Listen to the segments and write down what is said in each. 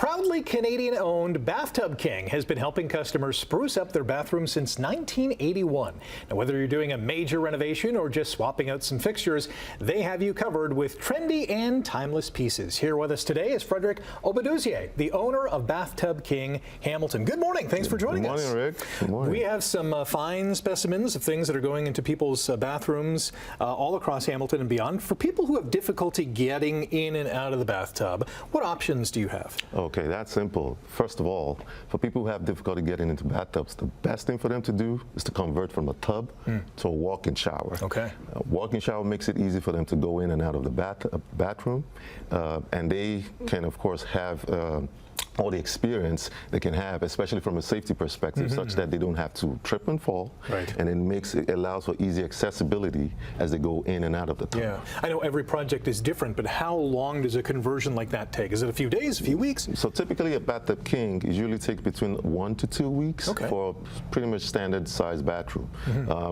Proudly Canadian-owned Bathtub King has been helping customers spruce up their bathroom since 1981. Now, whether you're doing a major renovation or just swapping out some fixtures, they have you covered with trendy and timeless pieces. Here with us today is Frederick Obodozie, the owner of Bathtub King Hamilton. Good morning. Thanks for joining us. Good morning, Rick. Good morning. We have some fine specimens of things that are going into people's bathrooms all across Hamilton and beyond. For people who have difficulty getting in and out of the bathtub, what options do you have? Okay, that's simple. First of all, for people who have difficulty getting into bathtubs, the best thing for them to do is to convert from a tub to a walk-in shower. Okay. A walk-in shower makes it easy for them to go in and out of the bathroom, and they can, of course, have all the experience they can have, especially from a safety perspective, such that they don't have to trip and fall. Right. And it allows for easy accessibility as they go in and out of the tub. Yeah, I know every project is different, but how long does a conversion like that take? Is it a few days, a few weeks? So typically a Bathtub King usually takes between 1 to 2 weeks for a pretty much standard size bathroom.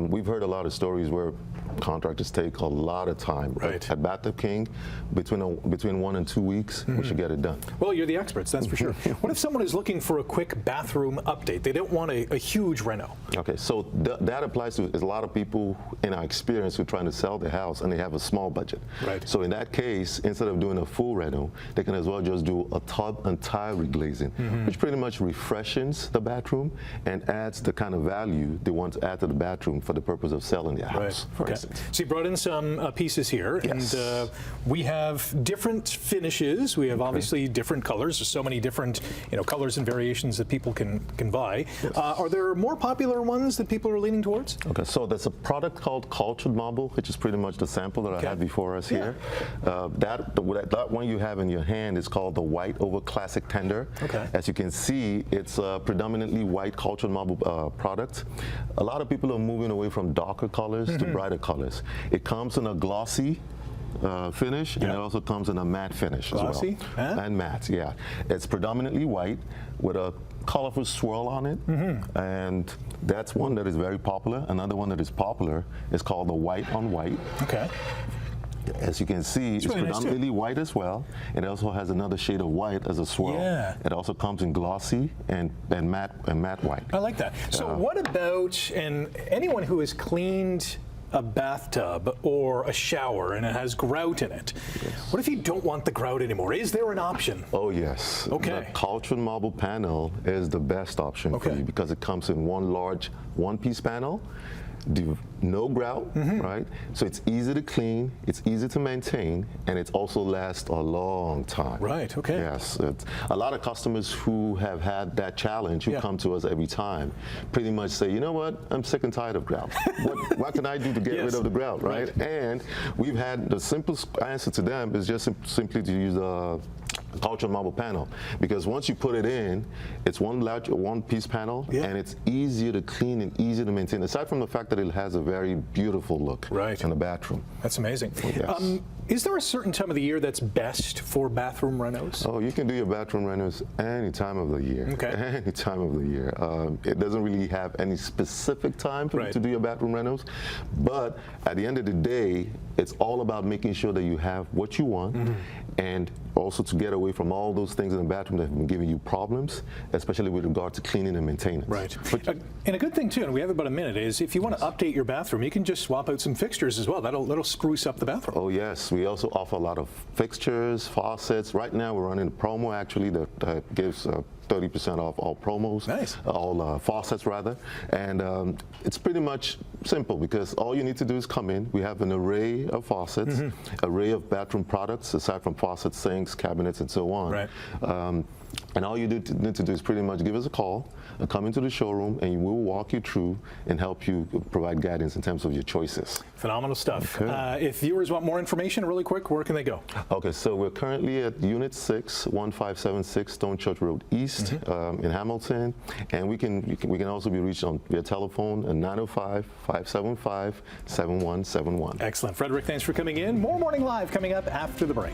We've heard a lot of stories where contractors take a lot of time. Right. At Bathtub King, between 1 and 2 weeks, we should get it done. Well, you're the experts, that's for sure. What if someone is looking for a quick bathroom update? They don't want a huge reno. Okay, so that applies to a lot of people in our experience who are trying to sell their house and they have a small budget. Right. So in that case, instead of doing a full reno, they can as well just do a tub and tile reglazing, which pretty much refreshes the bathroom and adds the kind of value they want to add to the bathroom for the purpose of selling their house, for instance. So you brought in some pieces here, and we have different finishes. We have obviously different colors. There's so many different colors and variations that people can buy. Are there more popular ones that people are leaning towards? Okay, so there's a product called cultured marble, which is pretty much the sample that I have before us here. That one you have in your hand is called the white over classic tender. As you can see, it's a predominantly white cultured marble product. A lot of people are moving away from darker colors to brighter colors. It comes in a glossy finish, and it also comes in a matte finish as well. And matte, yeah. It's predominantly white with a colorful swirl on it, and that's one that is very popular. Another one that is popular is called the white on white. As you can see, it's really predominantly white as well. It also has another shade of white as a swirl. It also comes in glossy and matte white. I like that. So what about anyone who has cleaned a bathtub or a shower and it has grout in it? What if you don't want the grout anymore? Is there an option? Oh yes. The cultured marble panel is the best option for you because it comes in one large one-piece panel. No grout, right? So it's easy to clean, it's easy to maintain, and it also lasts a long time. Right, okay. Yes, a lot of customers who have had that challenge, who come to us every time, pretty much say, you know what, I'm sick and tired of grout. What can I do to get rid of the grout, right? And we've had the simplest answer to them is just simply to use a cultured marble panel, because once you put it in, it's one piece panel, and it's easier to clean and easier to maintain, aside from the fact that it has a very beautiful look in the bathroom. That's amazing. Is there a certain time of the year that's best for bathroom renos? Oh, you can do your bathroom renos any time of the year. Any time of the year. It doesn't really have any specific time for you to do your bathroom renos, but at the end of the day, it's all about making sure that you have what you want, and also to get away from all those things in the bathroom that have been giving you problems, especially with regard to cleaning and maintenance. And a good thing too, and we have about a minute, is if you want to update your bathroom, you can just swap out some fixtures as well. That'll spruce up the bathroom. Oh yes, we also offer a lot of fixtures, faucets. Right now we're running a promo actually that gives 30% off all promos, all faucets rather, and it's pretty much simple because all you need to do is come in. We have an array of faucets, array of bathroom products aside from faucets, sinks, cabinets, and so on. And all you need to do is pretty much give us a call, come into the showroom, and we'll walk you through and help you provide guidance in terms of your choices. Phenomenal stuff. If viewers want more information, really quick, where can they go? Okay, so we're currently at Unit 6, 1576 Stone Church Road East in Hamilton, and we can also be reached via telephone at 905-575-7171. Excellent. Frederick, thanks for coming in. More Morning Live coming up after the break.